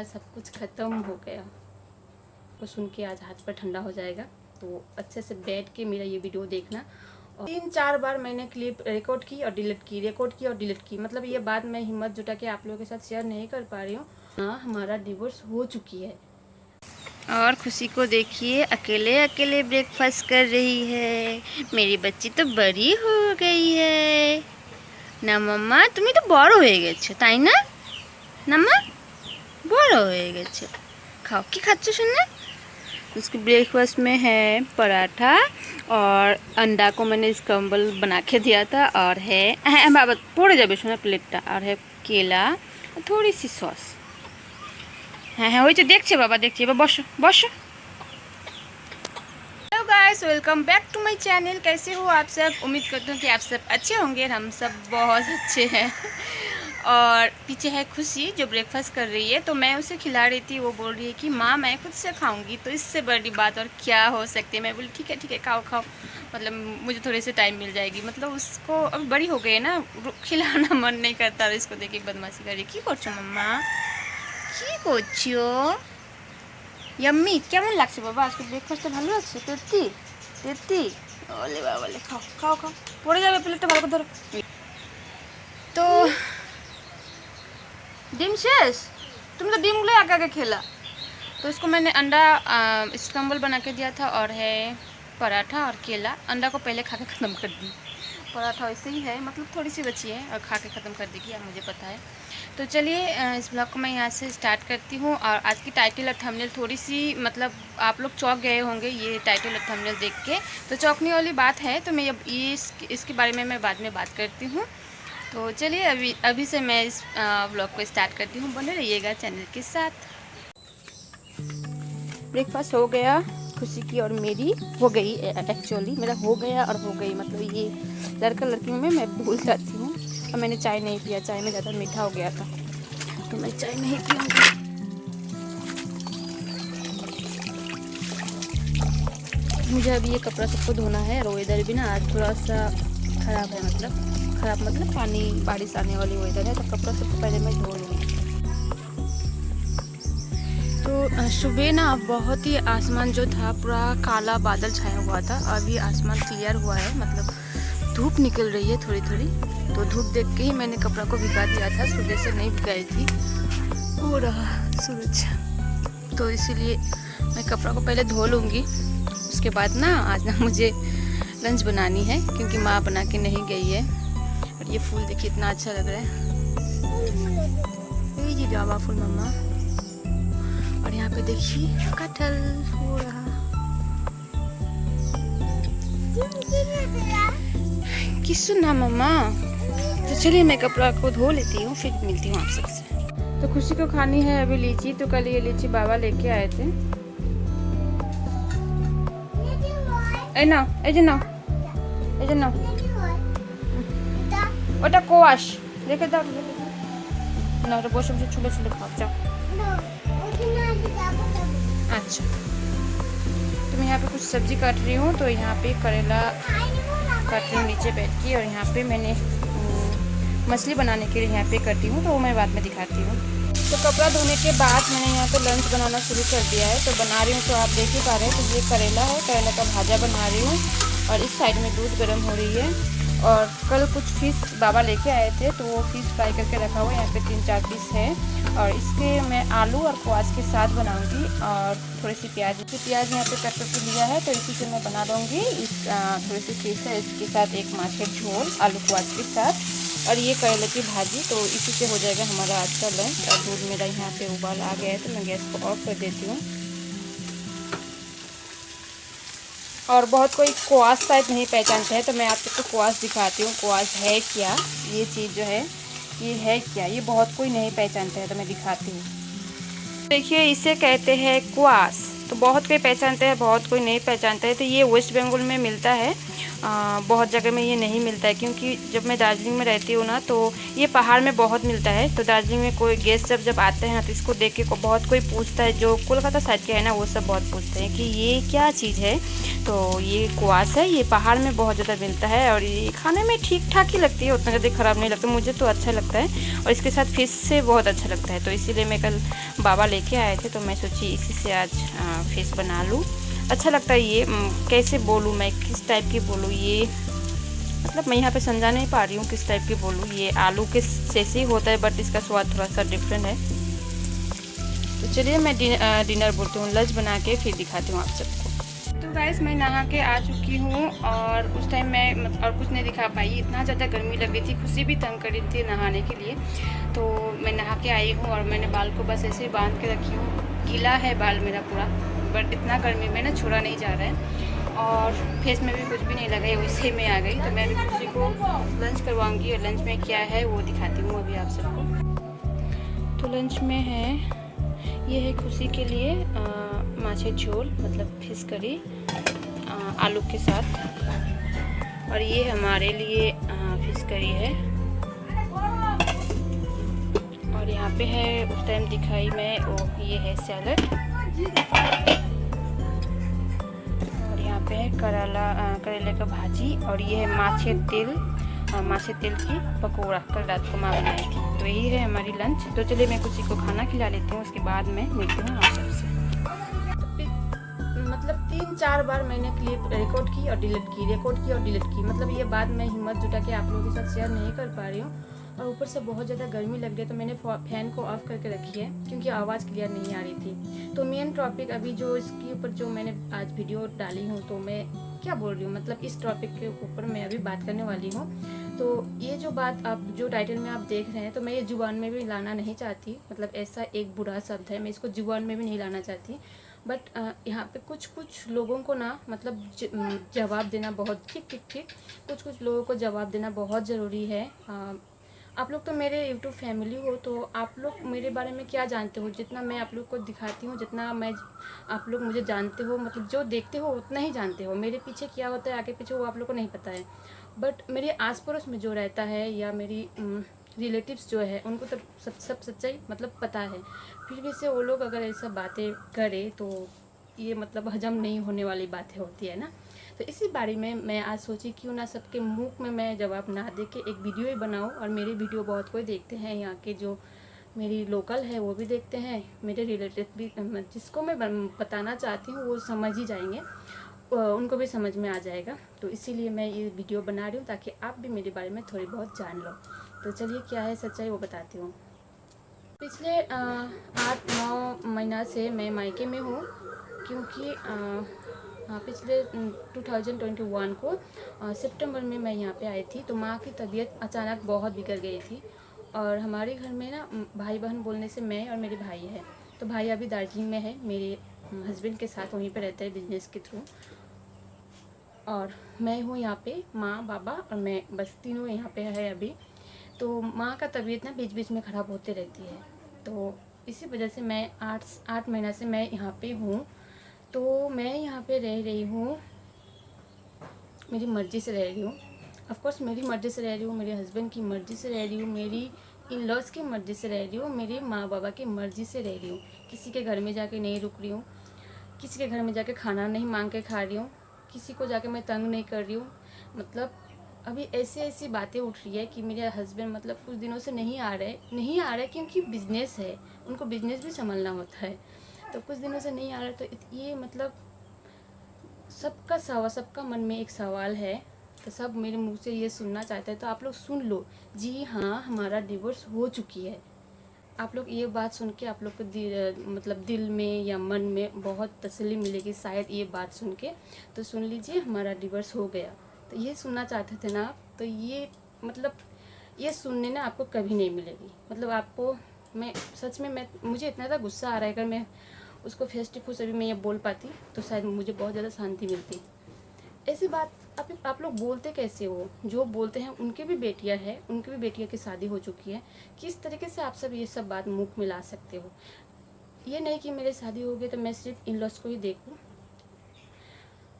सब कुछ ख़त्म हो गया। तो सुन के आज हाथ पर ठंडा हो जाएगा। तो अच्छे से बैठ के मेरा ये वीडियो देखना। और 3-4 बार मैंने क्लिप रिकॉर्ड की और डिलीट की, रिकॉर्ड की और डिलीट की। मतलब ये बात मैं हिम्मत जुटा के आप लोगों के साथ शेयर नहीं कर पा रही हूँ। हाँ, हमारा डिवोर्स हो चुकी है। और खुशी को देखिए, अकेले अकेले ब्रेकफास्ट कर रही है। मेरी बच्ची तो बड़ी हो गई है ना मम्मा। तुम्हें तो बड़ হয়ে গেছে তাই না নাম্মা? बड़ হয়ে গেছে। खाओ, কি খাচ্ছ সোনা? उसके ब्रेकफास्ट में है पराठा और अंडा को मैंने स्क्रम्बल बना के दिया था। और है बाबा पड़े जाबे सोना प्लेटटा। और है केला और थोड़ी सी सॉस। हाँ वही तो देखছে बाबा, देखছে। बसो बसो। Hello guys, welcome back to my channel. कैसे हो आप सब? उम्मीद करती हूँ कि आप सब अच्छे होंगे। हम सब बहुत अच्छे हैं। और पीछे है खुशी जो ब्रेकफास्ट कर रही है। तो मैं उसे खिला रही थी, वो बोल रही है कि माँ मैं खुद से खाऊंगी। तो इससे बड़ी बात और क्या हो सकती है। मैं बोली ठीक है खाओ खाओ, मतलब मुझे थोड़े से टाइम मिल जाएगी। मतलब उसको अब बड़ी हो गई है ना, खिलाना मन नहीं करता। इसको देख के बदमाशी कर रही। की করছো मम्मा? কি করছো? ইয়াম্মি কেমন লাগছে বাবা? আজকে ব্রেকফাস্টটা ভালো লাগছে? তেত্তি তেত্তি ওলে বাবা, ले খাও খাও খাও, পড়ে যাবে প্লেটটা, ভালো করে ধরো। तो डिम शेष, तुम तो डिम ले आगे खेला। तो इसको मैंने अंडा स्क्रम्बल बना के दिया था और है पराठा और केला। अंडा को पहले खा के ख़त्म कर दी। पराठा वैसे ही है, मतलब थोड़ी सी बची है और खा के ख़त्म कर देगी, अब मुझे पता है। तो चलिए इस ब्लॉग को मैं यहाँ से स्टार्ट करती हूँ। और आज की टाइटल और थंबनेल थोड़ी सी, मतलब आप लोग चौंक गए होंगे ये टाइटल और थंबनेल देख के। तो चौंकने वाली बात है, तो मैं अब इसके बारे में मैं बाद में बात करती हूँ। तो चलिए अभी से मैं इस ब्लॉग को स्टार्ट करती हूँ। बने रहिएगा चैनल के साथ। ब्रेकफास्ट हो गया खुशी की और मेरी हो गई। एक्चुअली मेरा हो गया और हो गई, मतलब ये लड़का लड़कियों में मैं भूल जाती हूँ। और मैंने चाय नहीं पिया, चाय में ज़्यादा मीठा हो गया था, तो मैं चाय नहीं पीऊँगी। मुझे अभी ये कपड़ा सबको धोना है। और वेदर भी ना आज थोड़ा सा ख़राब है, मतलब पानी बारिश आने वाली वेदर है। तो कपड़ा सबको पहले मैं धो लूँगी। तो सुबह ना बहुत ही आसमान जो था पूरा काला बादल छाया हुआ था। अभी आसमान क्लियर हुआ है, मतलब धूप निकल रही है थोड़ी थोड़ी। तो धूप देख के ही मैंने कपड़ा को भिगा दिया था, सुबह से नहीं भिगाई थी। हो रहा सूरज, तो इसीलिए मैं कपड़ा को पहले धो लूँगी। उसके बाद ना आज ना मुझे लंच बनानी है, क्योंकि माँ बना के नहीं गई है। और ये फूल देखिए इतना अच्छा लग रहा है, ये जी जावा फूल मम्मा। और यहाँ पे देखिए कटहल हो रहा। किस सुना मम्मा? तो चलिए मैं कपड़ा को धो लेती हूँ, फिर मिलती हूँ आप सबसे। तो खुशी को खानी है अभी लीची। तो कल ये लीची बाबा लेके आए थे। এই নাও, এই যে নাও, এই যে নাও। ওটা কোয়াশ রেখে দাও, না ওটা বসে বসে ছুলে ছুলে খাও। যাও। अच्छा, तो मैं यहाँ पे कुछ सब्जी काट रही हूँ। तो यहाँ पे करेला काट रही हूँ नीचे बैठ के। और यहाँ पे मैंने मछली बनाने के लिए यहाँ पे करती हूँ, तो वो मैं बाद में दिखाती हूँ। तो कपड़ा धोने के बाद मैंने यहाँ पे लंच बनाना शुरू कर दिया है। तो बना रही हूँ, तो आप देख ही पा रहे हैं। तो ये करेला है, करेला का भाजा बना रही हूँ। और इस साइड में दूध गर्म हो रही है। और कल कुछ फिश बाबा लेके आए थे, तो वो फिश फ्राई करके रखा हुआ है। यहाँ पे 3-4 पीस है। और इसके मैं आलू और प्याज के साथ बनाऊंगी। और थोड़ी सी प्याज यहाँ पे कट करके लिया है, तो इसी से मैं बना दूँगी। इस थोड़ी सी फिश है, इसके साथ एक माछ का झोल आलू प्याज के साथ, और ये करेले की भाजी। तो इसी से हो जाएगा हमारा आज का लंच। और दूध मेरा यहाँ पे उबाल आ गया है, तो मैं गैस को ऑफ कर देती हूँ। और बहुत कोई क्वाश शायद नहीं पहचानता है, तो मैं आप सबको क्वाश दिखाती हूँ। क्वाश है क्या, ये चीज़ जो है ये है क्या, ये बहुत कोई नहीं पहचानता है, तो मैं दिखाती हूँ। देखिए इसे कहते हैं क्वाश। तो बहुत कोई पहचानते हैं, बहुत कोई नहीं पहचानता है। तो ये वेस्ट बंगाल में मिलता है। बहुत जगह में ये नहीं मिलता है, क्योंकि जब मैं दार्जिलिंग में रहती हूँ ना तो ये पहाड़ में बहुत मिलता है। तो दार्जिलिंग में कोई गेस्ट जब आते हैं ना तो इसको देख के बहुत कोई पूछता है, जो कोलकाता साइड के है ना वो सब बहुत पूछते हैं कि ये क्या चीज़ है। तो ये क्वास है, ये पहाड़ में बहुत ज़्यादा मिलता है और ये खाने में ठीक ठाक ही लगती है, उतना ज़्यादा ख़राब नहीं लगता, मुझे तो अच्छा लगता है और इसके साथ फिश से बहुत अच्छा लगता है। तो इसीलिए मैं कल बाबा लेके आए थे तो मैं सोची इसी से आज फिश बना लूँ। अच्छा लगता है ये। कैसे बोलूँ मैं, किस टाइप की बोलूँ ये, मतलब मैं यहाँ पे समझा नहीं पा रही हूँ किस टाइप की बोलूँ। ये आलू के जैसे ही होता है बट इसका स्वाद थोड़ा सा डिफरेंट है। तो चलिए मैं डिनर बोलती हूँ, लंच बना के फिर दिखाती हूँ आप सबको। तो गाइस मैं नहा के आ चुकी हूँ और उस टाइम मैं और कुछ नहीं दिखा पाई, इतना ज़्यादा गर्मी लग रही थी, खुशी भी तंग कर रही थी नहाने के लिए। तो मैं नहा के आई हूँ और मैंने बाल को बस ऐसे ही बांध के रखी हूँ। गीला है बाल मेरा पूरा, बट इतना गर्मी में ना छोड़ा नहीं जा रहा है और फेस में भी कुछ भी नहीं लगा है, वैसे ही मैं आ गई। तो मैं अभी खुशी को लंच करवाऊँगी और लंच में क्या है वो दिखाती हूँ अभी आप सबको। तो लंच में है, ये है खुशी के लिए माछे झोल मतलब फिश करी आलू के साथ, और ये हमारे लिए फिश करी है। और यहाँ पे है, उस टाइम दिखाई मैं ये है सैलड, और यहाँ पे है करेले का भाजी, और ये है माछे तेल की पकौड़ा, कल रात को माँ बनाई थी। तो यही है हमारी लंच। तो चलिए मैं किसी को खाना खिला लेती हूँ, उसके बाद मैं मिलती हूँ आप सबसे। मतलब 3-4 बार मैंने क्लिप रिकॉर्ड की और डिलीट की, मतलब ये बात मैं हिम्मत जुटा के आप लोगों के साथ शेयर नहीं कर पा रही हूँ। और ऊपर से बहुत ज़्यादा गर्मी लग रही है तो मैंने फ़ैन को ऑफ करके रखी है क्योंकि आवाज़ क्लियर नहीं आ रही थी। तो मेन टॉपिक अभी जो इसके ऊपर जो मैंने आज वीडियो डाली हूँ, तो मैं क्या बोल रही हूँ, मतलब इस टॉपिक के ऊपर मैं अभी बात करने वाली हूँ। तो ये जो बात आप जो टाइटल में आप देख रहे हैं, तो मैं ये जुबान में भी लाना नहीं चाहती, मतलब ऐसा एक बुरा शब्द है, मैं इसको जुबान में भी नहीं लाना चाहती। बट यहाँ पे कुछ लोगों को ना, मतलब जवाब देना बहुत ठीक, कुछ लोगों को जवाब देना बहुत ज़रूरी है। आप लोग तो मेरे यूट्यूब फैमिली हो, तो आप लोग मेरे बारे में क्या जानते हो, जितना मैं आप लोग को दिखाती हूँ, जितना मैं आप लोग मुझे जानते हो, मतलब जो देखते हो उतना ही जानते हो। मेरे पीछे क्या होता है आगे पीछे वो आप लोग को नहीं पता है, बट मेरे आस पड़ोस में जो रहता है या मेरी रिलेटिव्स जो है उनको तो सब सच्चाई मतलब पता है। फिर भी से वो लोग अगर ऐसा बातें करें तो ये मतलब हजम नहीं होने वाली बातें होती है ना। तो इसी बारे में मैं आज सोची क्यों ना सबके मुंह में मैं जवाब ना दे के एक वीडियो ही बनाऊं। और मेरी वीडियो बहुत कोई देखते हैं, यहाँ के जो मेरी लोकल है वो भी देखते हैं, मेरे रिलेटिव भी, जिसको मैं बताना चाहती हूँ वो समझ ही जाएंगे, उनको भी समझ में आ जाएगा। तो इसीलिए मैं ये वीडियो बना रही हूँ ताकि आप भी मेरे बारे में थोड़ी बहुत जान लो। तो चलिए क्या है सच्चाई वो बताती हूँ। पिछले 8-9 महीना से मैं मायके में हूँ, क्योंकि पिछले 2021 को सितंबर में मैं यहाँ पे आई थी। तो माँ की तबीयत अचानक बहुत बिगड़ गई थी और हमारे घर में ना भाई बहन बोलने से मैं और मेरे भाई है। तो भाई अभी दार्जिलिंग में है, मेरे हस्बैंड के साथ वहीं पे रहता है बिजनेस के थ्रू, और मैं हूँ यहाँ पे, माँ बाबा और मैं, बस तीनों यहाँ पे है अभी। तो माँ का तबीयत ना बीच बीच में ख़राब होते रहती है, तो इसी वजह से मैं 8 महीना से मैं यहाँ पे हूँ। तो मैं यहाँ पे रह रही हूँ, मेरी मर्ज़ी से रह रही हूँ। ऑफ कोर्स मेरी मर्ज़ी से रह रही हूँ, मेरे हस्बैंड की मर्ज़ी से रह रही हूँ, मेरी इन लॉज की मर्ज़ी से रह रही हूँ, मेरे माँ बाबा की मर्ज़ी से रह रही हूँ। किसी के घर में जाके नहीं रुक रही हूँ, किसी के घर में जाके खाना नहीं मांग के खा रही हूँ, किसी को जाके मैं तंग नहीं कर रही हूँ। मतलब अभी ऐसी बातें उठ रही है कि मेरे हस्बैंड मतलब कुछ दिनों से नहीं आ रहे क्योंकि बिज़नेस है, उनको बिज़नेस भी संभालना होता है। तो कुछ दिनों से नहीं आ रहे, तो ये मतलब सबका मन में एक सवाल है, तो सब मेरे मुंह से ये सुनना चाहते हैं, तो आप लोग सुन लो। जी हाँ, हमारा डिवोर्स हो चुकी है। आप लोग ये बात सुन के आप लोग को मतलब दिल में या मन में बहुत तसल्ली मिलेगी शायद ये बात सुन के। तो सुन लीजिए, हमारा डिवोर्स हो गया। तो ये सुनना चाहते थे ना आप, तो ये मतलब ये सुनने ना आपको कभी नहीं मिलेगी। मतलब आपको मैं सच में मुझे इतना ज़्यादा गुस्सा आ रहा है, अगर मैं उसको फेस टू फेस अभी मैं ये बोल पाती तो शायद मुझे बहुत ज़्यादा शांति मिलती। ऐसी बात आप लोग बोलते कैसे हो? जो बोलते हैं उनकी भी बेटियां हैं, उनकी भी बेटियों की शादी हो चुकी है। किस तरीके से आप सब ये सब बात मुख में ला सकते हो? ये नहीं कि मेरी शादी हो गई तो मैं सिर्फ इन लॉज को ही देखूँ,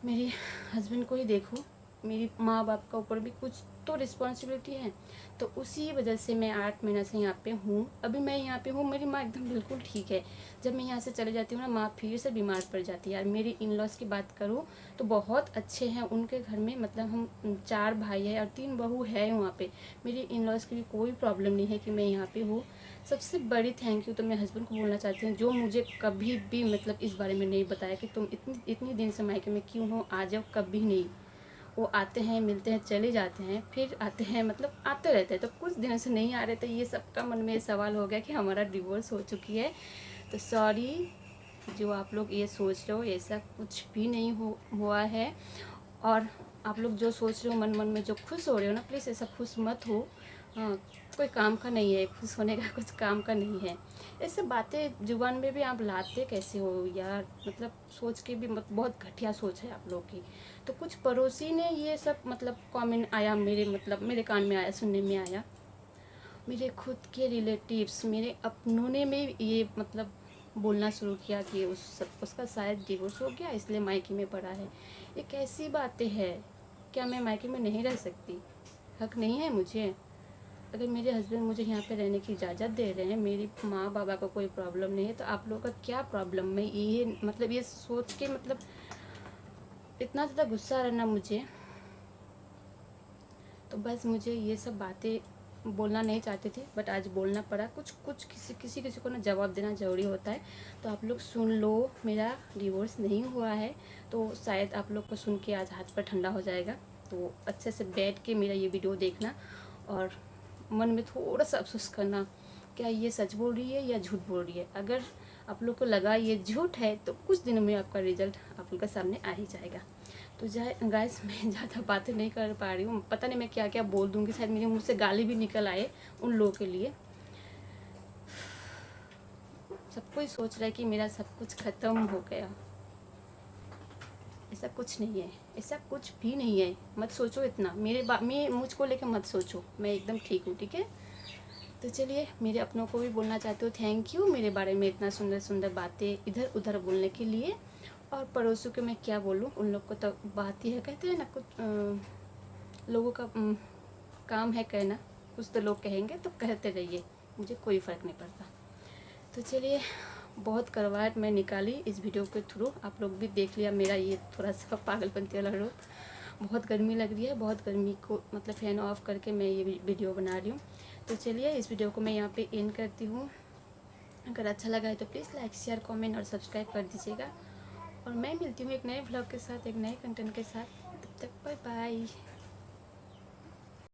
मेरे हस्बैंड को ही देखूँ, मेरी माँ बाप का ऊपर भी कुछ तो रिस्पॉन्सिबिलिटी है। तो उसी वजह से मैं 8 महीना से यहाँ पे हूँ। अभी मैं यहाँ पे हूँ, मेरी माँ एकदम बिल्कुल ठीक है। जब मैं यहाँ से चले जाती हूँ ना, माँ फिर से बीमार पड़ जाती है। यार मेरी इन लॉज की बात करूँ तो बहुत अच्छे हैं उनके घर में, मतलब हम 4 भाई हैं और 3 बहू है वहाँ पे। मेरी इन लॉज की भी कोई प्रॉब्लम नहीं है कि मैं यहाँ पे हूँ। सबसे बड़ी थैंक यू तो मैं हस्बैंड को बोलना चाहती हूँ, जो मुझे कभी भी मतलब इस बारे में नहीं बताया कि तुम इतनी दिन से मायके में क्यों हो, आ जाओ। कभी नहीं। वो आते हैं, मिलते हैं, चले जाते हैं, फिर आते हैं, मतलब आते रहते हैं। तो कुछ दिनों से नहीं आ रहे थे। ये सबका मन में सवाल हो गया कि हमारा डिवोर्स हो चुकी है। तो सॉरी, जो आप लोग ये सोच रहे हो ऐसा कुछ भी नहीं हुआ है। और आप लोग जो सोच रहे हो मन मन में जो खुश हो रहे हो ना, प्लीज़ ऐसा खुश मत हो। हाँ, कोई काम का नहीं है, खुश होने का कुछ काम का नहीं है। ऐसे बातें जुबान में भी आप लाते कैसे हो यार, मतलब सोच के भी बहुत घटिया सोच है आप लोग की। तो कुछ पड़ोसी ने ये सब मतलब कमेंट आया मेरे, मतलब मेरे कान में आया, सुनने में आया। मेरे खुद के रिलेटिव्स, मेरे अपनों ने में ये मतलब बोलना शुरू किया कि उसका शायद डिवोर्स हो गया इसलिए मायके में पड़ा है। ये कैसी बातें हैं? क्या मैं मायके में नहीं रह सकती? हक नहीं है मुझे? अगर मेरे हस्बैंड मुझे यहाँ पे रहने की इजाज़त दे रहे हैं, मेरी माँ बाबा को कोई प्रॉब्लम नहीं है, तो आप लोगों का क्या प्रॉब्लम? मैं ये मतलब ये सोच के मतलब इतना ज़्यादा गुस्सा आ रहा ना मुझे। तो बस मुझे ये सब बातें बोलना नहीं चाहते थे, बट आज बोलना पड़ा। कुछ किसी को ना जवाब देना ज़रूरी होता है। तो आप लोग सुन लो, मेरा डिवोर्स नहीं हुआ है। तो शायद आप लोग को सुन के आज हाथ पर ठंडा हो जाएगा। तो अच्छे से बैठ के मेरा ये वीडियो देखना और मन में थोड़ा सा अफसोस करना, क्या ये सच बोल रही है या झूठ बोल रही है। अगर आप लोग को लगा ये झूठ है तो कुछ दिनों में आपका रिजल्ट आप लोग के सामने आ ही जाएगा। तो गाइस, मैं ज़्यादा बातें नहीं कर पा रही हूँ, पता नहीं मैं क्या क्या बोल दूँगी, शायद मेरे मुँह से गाली भी निकल आए उन लोगों के लिए। सब कोई सोच रहा है कि मेरा सब कुछ ख़त्म हो गया। ऐसा कुछ नहीं है, ऐसा कुछ भी नहीं है। मत सोचो इतना, मैं मुझको लेकर मत सोचो, मैं एकदम ठीक हूँ, ठीक है। तो चलिए, मेरे अपनों को भी बोलना चाहती हूँ थैंक यू, मेरे बारे में इतना सुंदर सुंदर बातें इधर उधर बोलने के लिए। और पड़ोसियों को मैं क्या बोलूँ, उन लोग को तो बात ही है, कहते हैं ना कुछ लोगों का काम है कहना। कुछ तो लोग कहेंगे तो कहते रहिए, मुझे कोई फ़र्क नहीं पड़ता। तो चलिए, बहुत करवाहट मैं निकाली इस वीडियो के थ्रू, आप लोग भी देख लिया मेरा ये थोड़ा सा पागलपंती वाला रूप। बहुत गर्मी लग रही है, बहुत गर्मी को मतलब फ़ैन ऑफ करके मैं ये वीडियो बना रही हूँ। तो चलिए, इस वीडियो को मैं यहाँ पे एंड करती हूँ। अगर अच्छा लगा है तो प्लीज़ लाइक, शेयर, कमेंट और सब्सक्राइब कर दीजिएगा। और मैं मिलती हूँ एक नए व्लॉग के साथ, एक नए कंटेंट के साथ। तब तक बाय बाय।